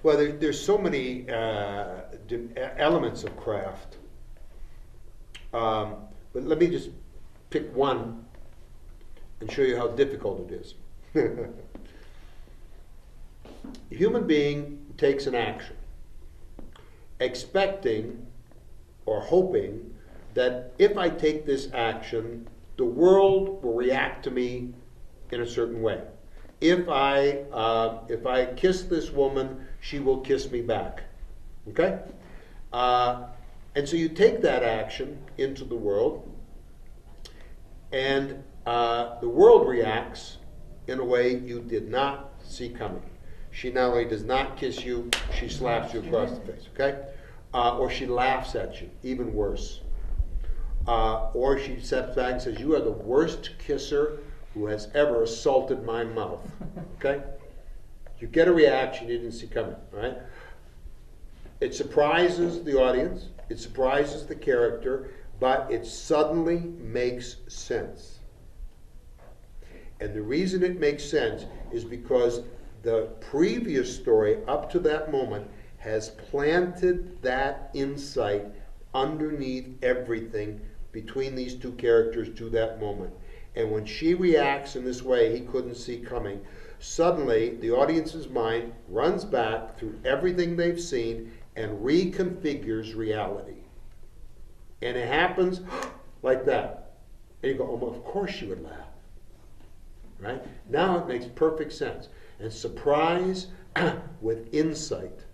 Well, there's so many elements of craft. But let me just pick one and show you how difficult it is. A human being takes an action, expecting or hoping that if I take this action, the world will react to me in a certain way. If I kiss this woman, she will kiss me back. Okay? And so you take that action into the world, and the world reacts in a way you did not see coming. She not only does not kiss you, she slaps you across the face, okay? Or she laughs at you, even worse. Or she steps back and says, "You are the worst kisser who has ever assaulted my mouth," okay? You get a reaction you didn't see coming, right? It surprises the audience, it surprises the character, but it suddenly makes sense. And the reason it makes sense is because the previous story up to that moment has planted that insight underneath everything between these two characters to that moment. And when she reacts in this way he couldn't see coming, suddenly the audience's mind runs back through everything they've seen and reconfigures reality. And it happens like that. And you go, "Oh, well, of course she would laugh." Right? Now it makes perfect sense. And surprise with insight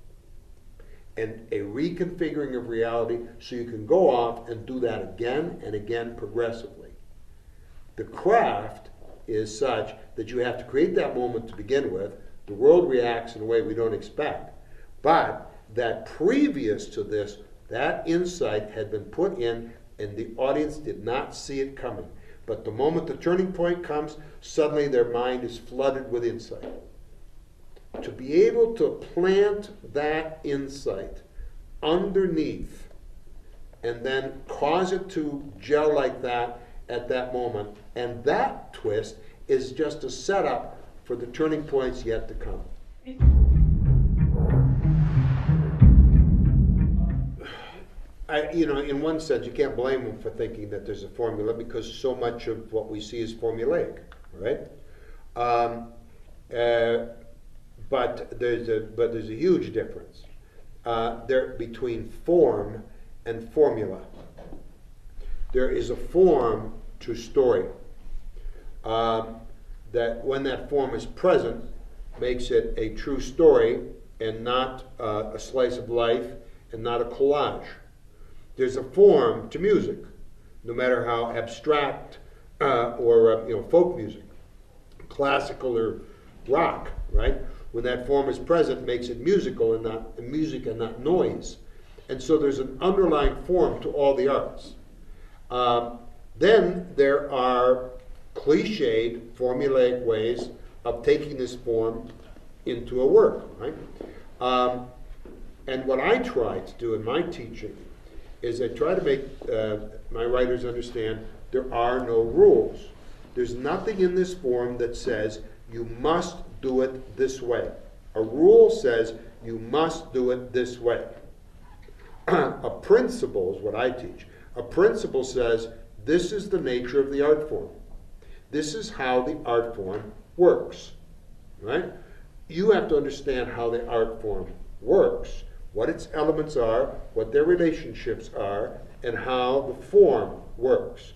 and a reconfiguring of reality so you can go off and do that again and again progressively. The craft is such that you have to create that moment to begin with. The world reacts in a way we don't expect. But that previous to this, that insight had been put in and the audience did not see it coming. But the moment the turning point comes, suddenly their mind is flooded with insight. To be able to plant that insight underneath and then cause it to gel like that at that moment, and that twist is just a setup for the turning points yet to come. In one sense, you can't blame them for thinking that there's a formula because so much of what we see is formulaic, right? But there's a huge difference between form and formula. There is a form to story that when that form is present makes it a true story and not a slice of life and not a collage. There's a form to music, no matter how abstract or folk music, classical or rock, right? When that form is present, makes it musical and not music and not noise. And so there's an underlying form to all the arts. Then there are cliched, formulaic ways of taking this form into a work, right? And what I try to do in my teaching is I try to make my writers understand there are no rules. There's nothing in this form that says you must do it this way. A rule says you must do it this way. A principle is what I teach. A principle says this is the nature of the art form. This is how the art form works, right? You have to understand how the art form works, what its elements are, what their relationships are, and how the form works.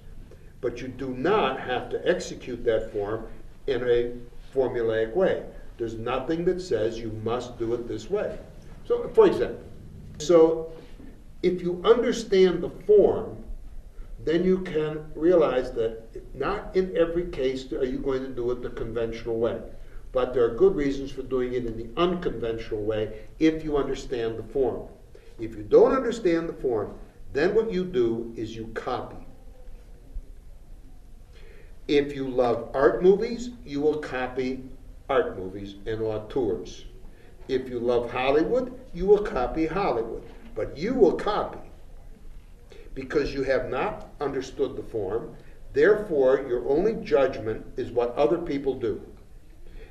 But you do not have to execute that form in a formulaic way. There's nothing that says you must do it this way. So, for example, if you understand the form, then you can realize that not in every case are you going to do it the conventional way. But there are good reasons for doing it in the unconventional way if you understand the form. If you don't understand the form, then what you do is you copy. If you love art movies, you will copy art movies and auteurs. If you love Hollywood, you will copy Hollywood. But you will copy because you have not understood the form. Therefore, your only judgment is what other people do.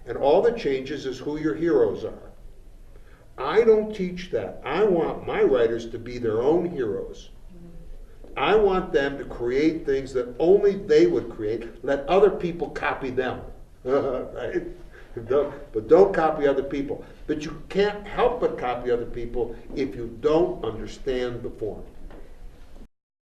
And all that changes is who your heroes I don't teach that. I want my writers to be their own heroes. I want them to create things that only they would create. Let other people copy them. Right? But don't copy other people. But you can't help but copy other people if you don't understand the form.